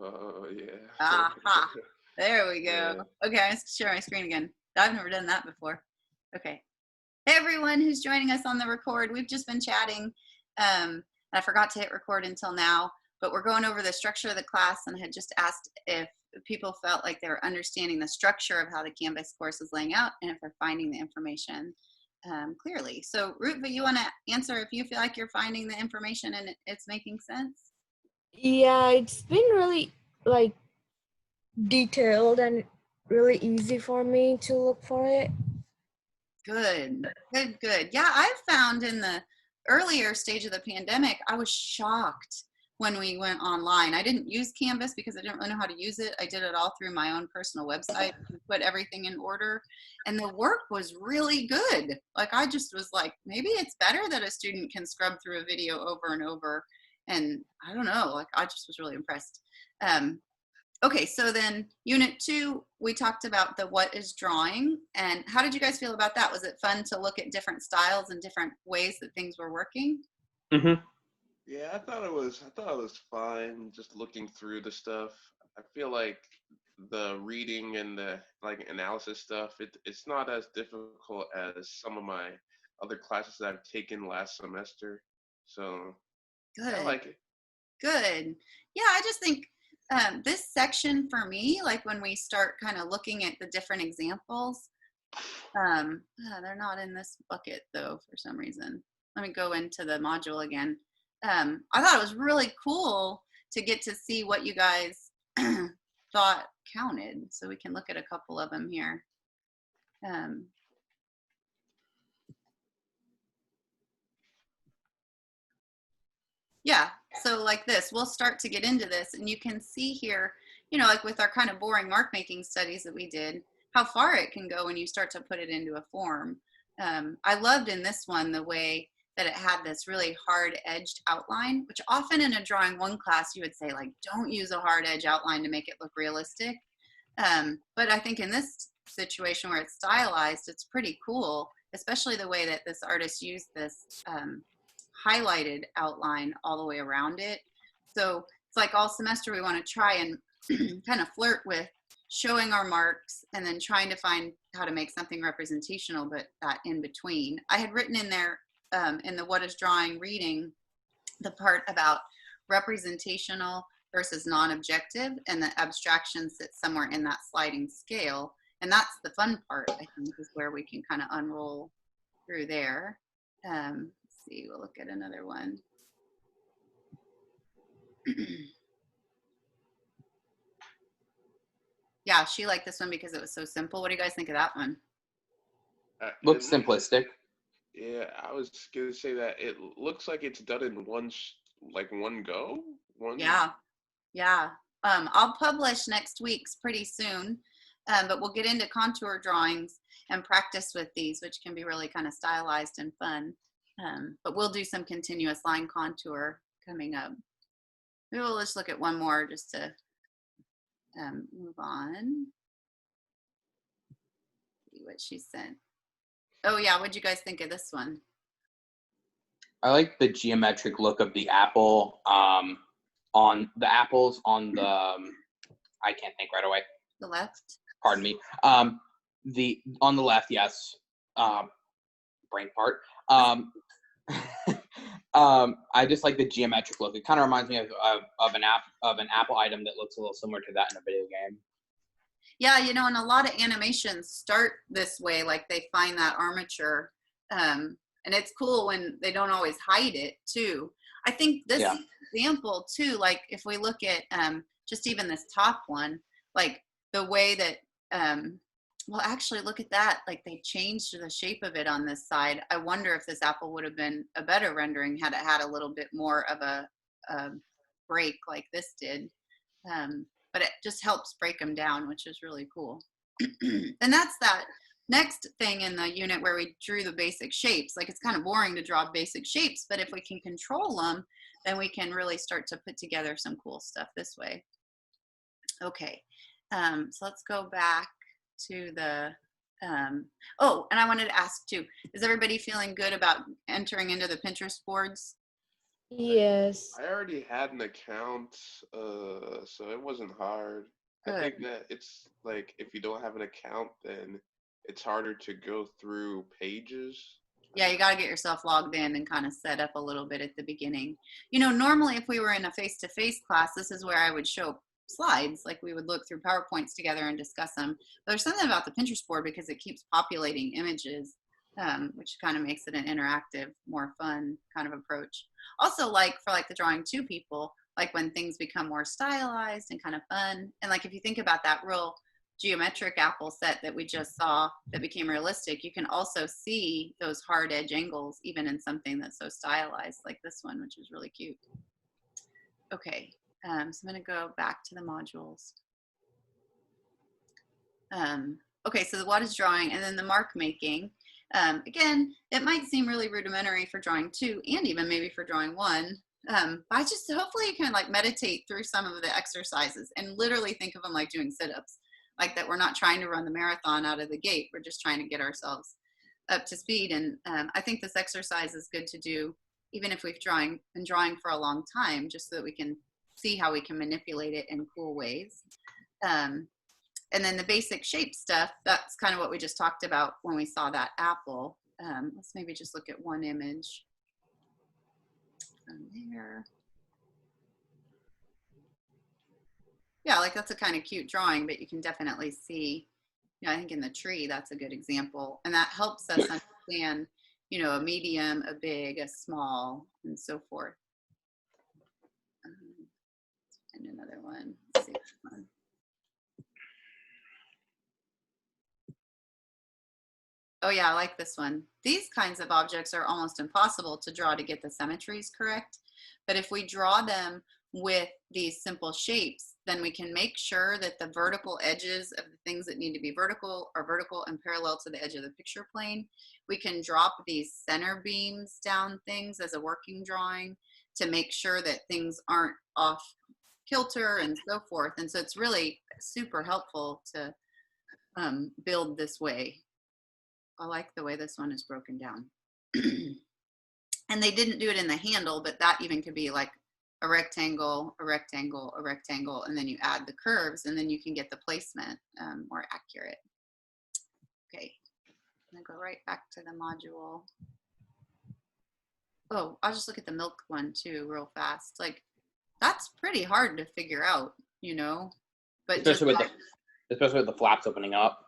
Oh, yeah. Aha. There we go. Yeah. Okay, I'm sharing my screen again. I've never done that before. Okay. Hey everyone who's joining us on the record. We've just been chatting. And I forgot to hit record until now, but we're going over the structure of the class, and I had just asked if people felt like they were understanding the structure of how the Canvas course is laying out and if they're finding the information clearly. So Rutva, you want to answer if you feel like you're finding the information and it's making sense? Yeah, it's been really like detailed and really easy for me to look for it. Good. Yeah, I found in the earlier stage of the pandemic, I was shocked when we went online. I didn't use Canvas because I didn't really know how to use it. I did it all through my own personal website and put everything in order. And the work was really good. Like, I just was like, maybe it's better that a student can scrub through a video over and over. And I don't know, like, I just was really impressed. Okay, so then unit 2, we talked about the what is drawing, and how did you guys feel about that? Was it fun to look at different styles and different ways that things were working? Mm-hmm. Yeah, I thought it was fine just looking through the stuff. I feel like the reading and the like analysis stuff, it's not as difficult as some of my other classes that I've taken last semester. So I Good, like it. good. Yeah, I just think this section for me, like when we start kind of looking at the different examples, they're not in this bucket though for some reason. Let me go into the module again. I thought it was really cool to get to see what you guys thought counted. So we can look at a couple of them here. Yeah, so like this, we'll start to get into this, and you can see here, you know, like with our kind of boring mark making studies that we did, how far it can go when you start to put it into a form. I loved in this one the way that it had this really hard edged outline, which often in a drawing one class you would say like, don't use a hard edge outline to make it look realistic. But I think in this situation where it's stylized, it's pretty cool, especially the way that this artist used this highlighted outline all the way around it. So it's like all semester we want to try and kind of flirt with showing our marks and then trying to find how to make something representational, but that in between. I had written in there in the what is drawing reading, the part about representational versus non-objective, and the abstraction sits somewhere in that sliding scale. And that's the fun part, I think, is where we can kind of unroll through there. Let's see, we'll look at another one. Yeah, she liked this one because it was so simple. What do you guys think of that one? Looks simplistic. Yeah, I was gonna say that it looks like it's done in one go. Yeah. I'll publish next week's pretty soon, but we'll get into contour drawings and practice with these, which can be really kind of stylized and fun. But we'll do some continuous line contour coming up. Maybe we'll just look at one more just to move on. See what she sent. Oh yeah, what'd you guys think of this one? I like the geometric look of the apple on the apples on the I can't think right away. The left? Pardon me. On the left, yes. Brain part. I just like the geometric look. It kind of reminds me of an Apple item that looks a little similar to that in a video game. Yeah, you know, and a lot of animations start this way, like they find that armature. And it's cool when they don't always hide it too. I think this example too, like if we look at just even this top one, like the way that, well, actually look at that, like they changed the shape of it on this side. I wonder if this apple would have been a better rendering had it had a little bit more of a break like this did. But it just helps break them down, which is really cool. And that's that next thing in the unit where we drew the basic shapes. Like it's kind of boring to draw basic shapes, but if we can control them, then we can really start to put together some cool stuff this way. Okay, so let's go back to the, oh, and I wanted to ask too, is everybody feeling good about entering into the Pinterest boards? Yes. I already had an account, so it wasn't hard. I Good. think that it's like if you don't have an account, then it's harder to go through pages. Yeah, you got to get yourself logged in and kind of set up a little bit at the beginning. You know, normally if we were in a face-to-face class, this is where I would show slides, like we would look through PowerPoints together and discuss them. But there's something about the Pinterest board because it keeps populating images, which kind of makes it an interactive, more fun kind of approach. Also, like for like the drawing two people, like when things become more stylized and kind of fun. And like if you think about that real geometric apple set that we just saw that became realistic, you can also see those hard edge angles even in something that's so stylized like this one, which is really cute. Okay, so I'm going to go back to the modules. Okay, so the what is drawing and then the mark making. Again, it might seem really rudimentary for drawing two and even maybe for drawing one. I just hopefully you can like meditate through some of the exercises and literally think of them like doing sit-ups. Like that we're not trying to run the marathon out of the gate. We're just trying to get ourselves up to speed. And I think this exercise is good to do even if we've been drawing for a long time, just so that we can see how we can manipulate it in cool ways. And then the basic shape stuff, that's kind of what we just talked about when we saw that apple. Let's maybe just look at one image from there. Yeah, like that's a kind of cute drawing, but you can definitely see, you know, I think in the tree, that's a good example. And that helps us understand, you know, a medium, a big, a small, and so forth. And another one. Let's see this one. Oh yeah, I like this one. These kinds of objects are almost impossible to draw to get the symmetries correct. But if we draw them with these simple shapes, then we can make sure that the vertical edges of the things that need to be vertical are vertical and parallel to the edge of the picture plane. We can drop these center beams down things as a working drawing to make sure that things aren't off kilter and so forth. And so it's really super helpful to build this way. I like the way this one is broken down. And they didn't do it in the handle, but that even could be like a rectangle, a rectangle, a rectangle, and then you add the curves and then you can get the placement more accurate. Okay, I'm gonna go right back to the module. Oh, I'll just look at the milk one too real fast. Like that's pretty hard to figure out, you know, but especially with the flaps opening up.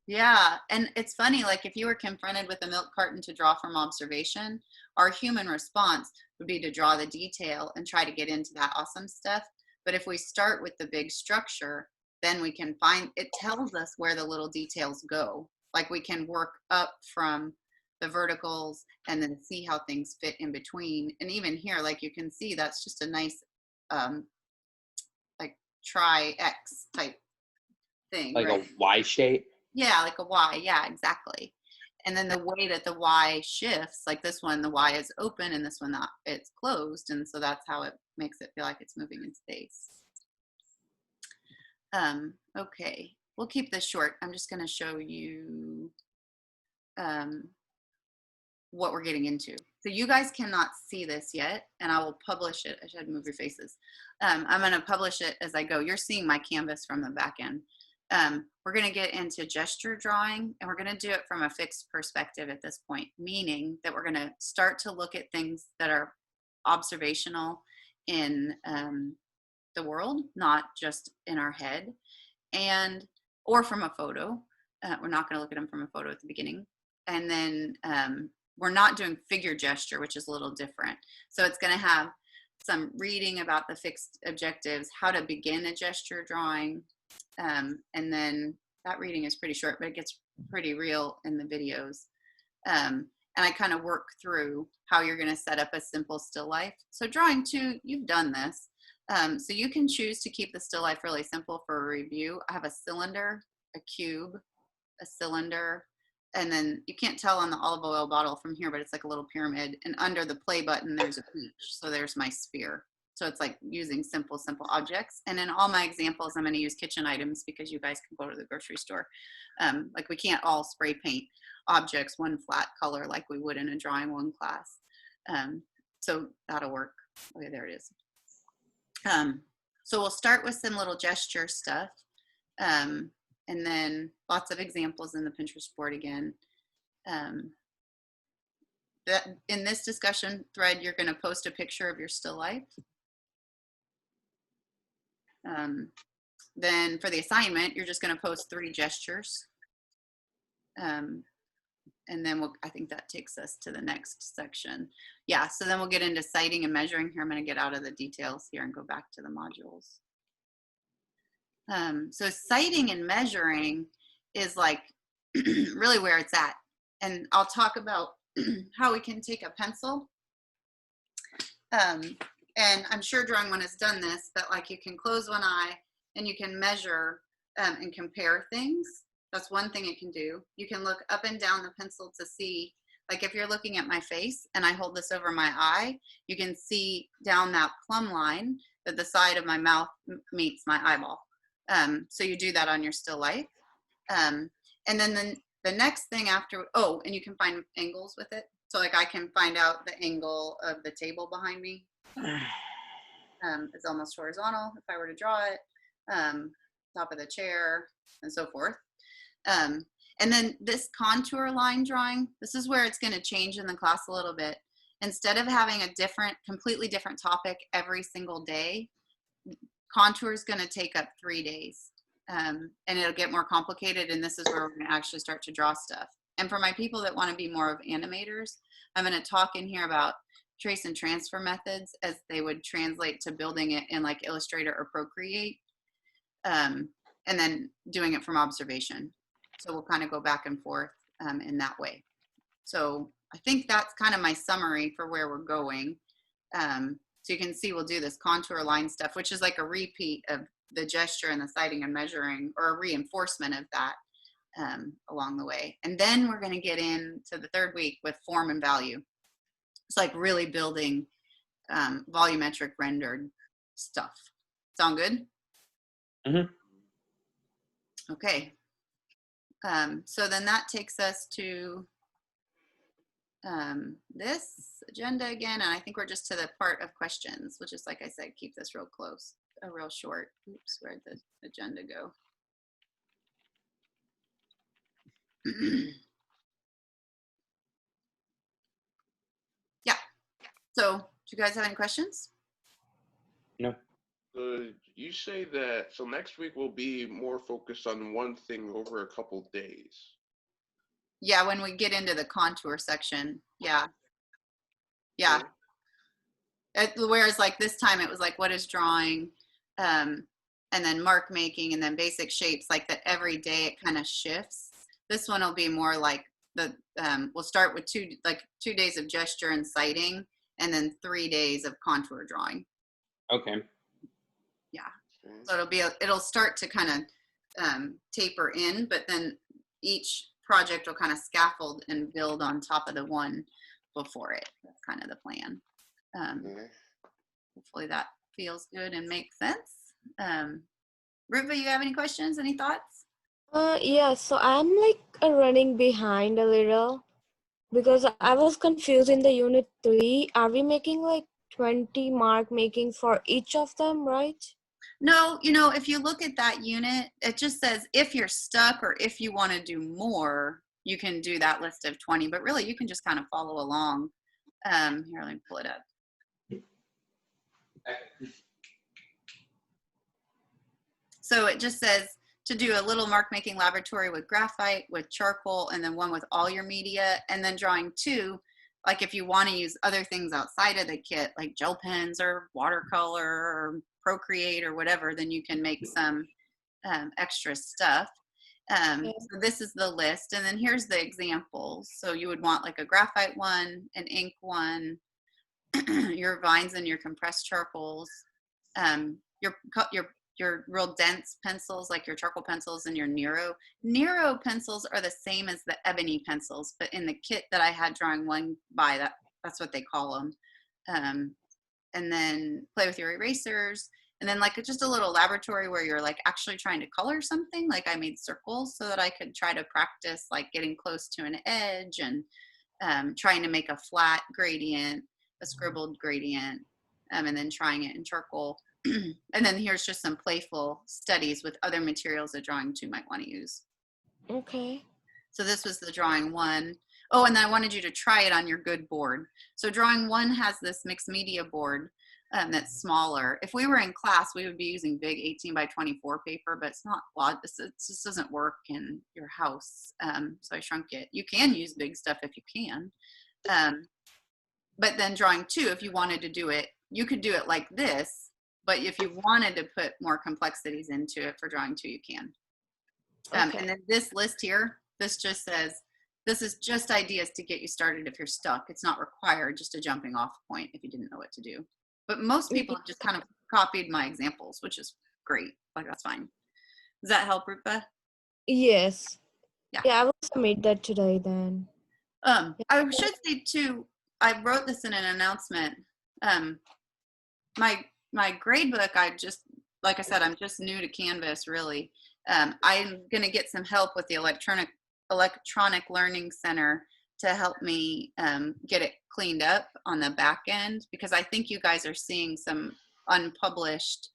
Yeah, and it's funny, like if you were confronted with a milk carton to draw from observation, our human response would be to draw the detail and try to get into that awesome stuff. But if we start with the big structure, then we can find, it tells us where the little details go. Like we can work up from the verticals and then see how things fit in between. And even here, like you can see, that's just a nice, like tri-X type thing. Like right? a Y shape. Yeah, like a Y. Yeah, exactly. And then the way that the Y shifts, like this one, the Y is open and this one, it's closed. And so that's how it makes it feel like it's moving in space. Okay, we'll keep this short. I'm just going to show you what we're getting into. So you guys cannot see this yet, and I will publish it. I should move your faces. I'm going to publish it as I go. You're seeing my canvas from the back end. We're going to get into gesture drawing, and we're going to do it from a fixed perspective at this point, meaning that we're going to start to look at things that are observational in the world, not just in our head, or from a photo. We're not going to look at them from a photo at the beginning. And then we're not doing figure gesture, which is a little different. So it's going to have some reading about the fixed objectives, how to begin a gesture drawing, and then that reading is pretty short, but it gets pretty real in the videos. And I kind of work through how you're going to set up a simple still life. So drawing 2, you've done this. So you can choose to keep the still life really simple for a review. I have a cylinder, a cube, a cylinder, and then you can't tell on the olive oil bottle from here, but it's like a little pyramid. And under the play button, there's a peach. So there's my sphere. So it's like using simple objects. And in all my examples, I'm going to use kitchen items because you guys can go to the grocery store. Like we can't all spray paint objects one flat color like we would in a drawing 1 class. So that'll work. Okay, there it is. So we'll start with some little gesture stuff. And then lots of examples in the Pinterest board again. That in this discussion thread, you're going to post a picture of your still life. Then for the assignment, you're just going to post 3 gestures. And then I think that takes us to the next section. Yeah, so then we'll get into citing and measuring here. I'm going to get out of the details here and go back to the modules. So citing and measuring is like really where it's at. And I'll talk about how we can take a pencil. And I'm sure drawing one has done this, but like you can close one eye and you can measure and compare things. That's one thing it can do. You can look up and down the pencil to see, like if you're looking at my face and I hold this over my eye, you can see down that plumb line that the side of my mouth meets my eyeball. So you do that on your still life. And then the next thing after, oh, and you can find angles with it. So like I can find out the angle of the table behind me. It's almost horizontal if I were to draw it, top of the chair and so forth. And then this contour line drawing, this is where it's going to change in the class a little bit. Instead of having a completely different topic every single day, contour is going to take up 3 days. And it'll get more complicated. And this is where we're going to actually start to draw stuff. And for my people that want to be more of animators, I'm going to talk in here about trace and transfer methods as they would translate to building it in like Illustrator or Procreate. And then doing it from observation. So we'll kind of go back and forth in that way. So I think that's kind of my summary for where we're going. So you can see we'll do this contour line stuff, which is like a repeat of the gesture and the citing and measuring, or a reinforcement of that along the way. And then we're going to get into the 3rd week with form and value. It's like really building volumetric rendered stuff. Sound good? Mm-hmm. Okay. So then that takes us to this agenda again, and I think we're just to the part of questions, which is, like I said, keep this real close, real short. Oops, where'd the agenda go? Yeah. So, do you guys have any questions? No. You say that, so next week will be more focused on one thing over a couple days. Yeah, when we get into the contour section. Yeah. Yeah. Whereas like this time it was like, what is drawing? And then mark making, and then basic shapes, like that every day it kind of shifts. This one will be more like we'll start with 2 days of gesture and citing, and then 3 days of contour drawing. Okay. Yeah. So it'll start to kind of taper in, but then each project will kind of scaffold and build on top of the one before it. That's kind of the plan. Hopefully that feels good and makes sense. Rupa, you have any questions? Any thoughts? Yeah, so I'm like running behind a little because I was confused in the unit 3. Are we making like 20 mark making for each of them, right? No, if you look at that unit, it just says if you're stuck or if you want to do more, you can do that list of 20, but really you can just kind of follow along. Here, let me pull it up. So it just says to do a little mark making laboratory with graphite, with charcoal, and then one with all your media, and then drawing 2, like if you want to use other things outside of the kit, like gel pens or watercolor or Procreate or whatever, then you can make some extra stuff. So this is the list, and then here's the examples. So you would want like a graphite one, an ink one, your vines and your compressed charcoals, your real dense pencils like your charcoal pencils and your Nero. Nero pencils are the same as the ebony pencils, but in the kit that I had drawing 1 by, that's what they call them. And then play with your erasers, and then like just a little laboratory where you're like actually trying to color something. Like I made circles so that I could try to practice like getting close to an edge and trying to make a flat gradient, a scribbled gradient, and then trying it in charcoal. And then here's just some playful studies with other materials that drawing 2 might want to use. Okay. So this was the drawing 1. Oh, and then I wanted you to try it on your good board. So drawing 1 has this mixed media board that's smaller. If we were in class, we would be using big 18 by 24 paper, but it's not, well, it just doesn't work in your house. So I shrunk it. You can use big stuff if you can. But then drawing 2, if you wanted to do it, you could do it like this, but if you wanted to put more complexities into it for drawing 2, you can. Okay. And then this list here, this just says, this is just ideas to get you started if you're stuck. It's not required, just a jumping off point if you didn't know what to do. But most people have just kind of copied my examples, which is great. Like, that's fine. Does that help, Rupa? Yes. Yeah. Yeah, I will submit that today then. I should say too, I wrote this in an announcement. My grade book, like I said, I'm just new to Canvas, really. I'm going to get some help with the Electronic Learning Center to help me get it cleaned up on the back end, because I think you guys are seeing some unpublished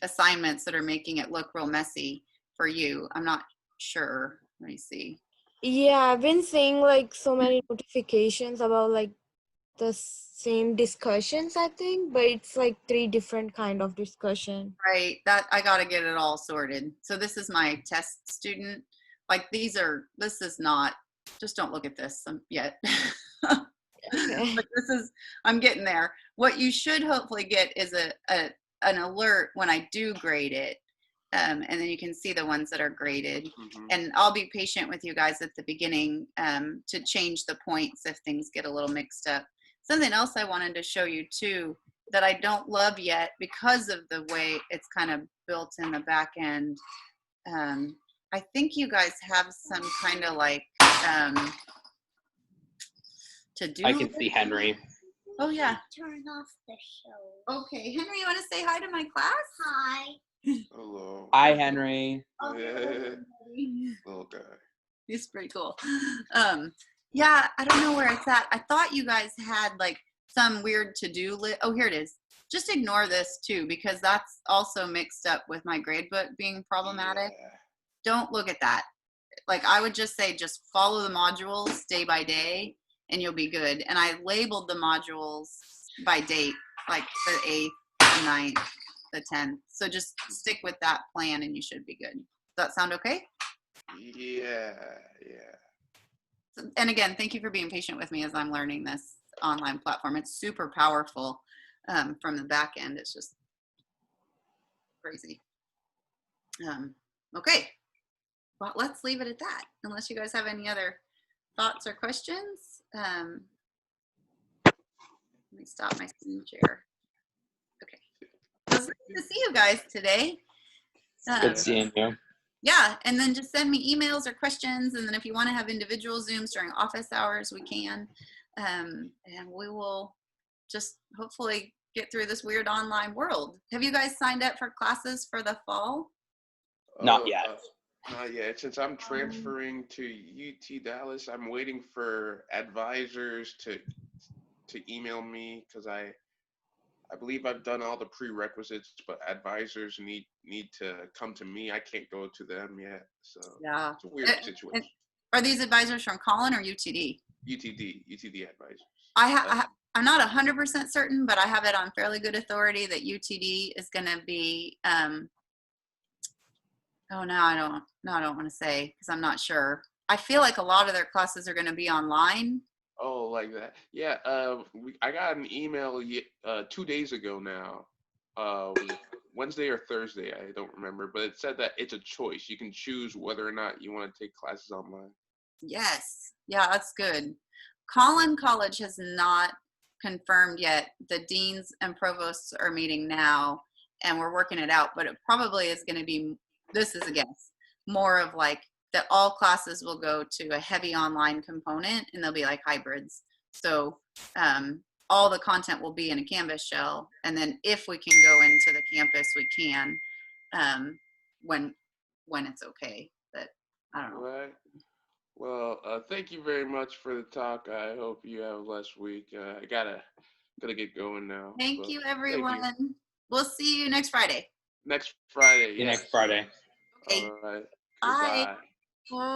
assignments that are making it look real messy for you. I'm not sure. Let me see. Yeah, I've been seeing like so many notifications about like the same discussions, I think, but it's like 3 different kind of discussion. Right, that I got to get it all sorted. So this is my test student. Like, this is not, just don't look at this yet. Okay. But I'm getting there. What you should hopefully get is an alert when I do grade it. And then you can see the ones that are graded. Mhm. And I'll be patient with you guys at the beginning to change the points if things get a little mixed up. Something else I wanted to show you too that I don't love yet because of the way it's kind of built in the back end. I think you guys have some kind of like to do. I can see Henry. Oh yeah. Turn off the show. Okay, Henry, you want to say hi to my class? Hi. Hello. Hi, Henry. Yeah, little guy. He's pretty cool. Yeah, I don't know where it's at. I thought you guys had like some weird to-do list. Oh, here it is. Just ignore this too, because that's also mixed up with my gradebook being problematic. Yeah. Don't look at that. Like, I would just say, just follow the modules day by day and you'll be good. And I labeled the modules by date, like the 8th, the 9th, the 10th. So just stick with that plan and you should be good. Does that sound okay? Yeah. And again, thank you for being patient with me as I'm learning this online platform. It's super powerful from the back end. It's just crazy. Okay, well, let's leave it at that. Unless you guys have any other thoughts or questions. Let me stop my screen share. Okay. It was nice to see you guys today. Good seeing you. Yeah, and then just send me emails or questions, and then if you want to have individual Zooms during office hours, we can, and we will just hopefully get through this weird online world. Have you guys signed up for classes for the fall? Not yet. Not yet. Since I'm transferring to UT Dallas, I'm waiting for advisors to email me, because I believe I've done all the prerequisites, but advisors need to come to me. I can't go to them yet. So Yeah. it's a weird situation. Are these advisors from Collin or UTD? UTD advisors. I'm not 100% certain, but I have it on fairly good authority that UTD is going to be, oh, no, I don't want to say, because I'm not sure. I feel like a lot of their classes are going to be online. Oh, like that. Yeah. I got an email 2 days ago now. Wednesday or Thursday, I don't remember, but it said that it's a choice. You can choose whether or not you want to take classes online. Yes. Yeah, that's good. Collin College has not confirmed yet. The deans and provosts are meeting now, and we're working it out, but it probably is going to be, this is a guess, more of like that all classes will go to a heavy online component, and they'll be like hybrids. So all the content will be in a Canvas shell, and then if we can go into the campus, we can when it's okay. But I don't know. Right. Well, thank you very much for the talk. I hope you have a blessed week. I gotta gotta get going now. Thank but you, thank everyone. We'll see you next Friday. Next Friday. See you Yes. next Friday. Okay. All right. Bye. Goodbye. Bye.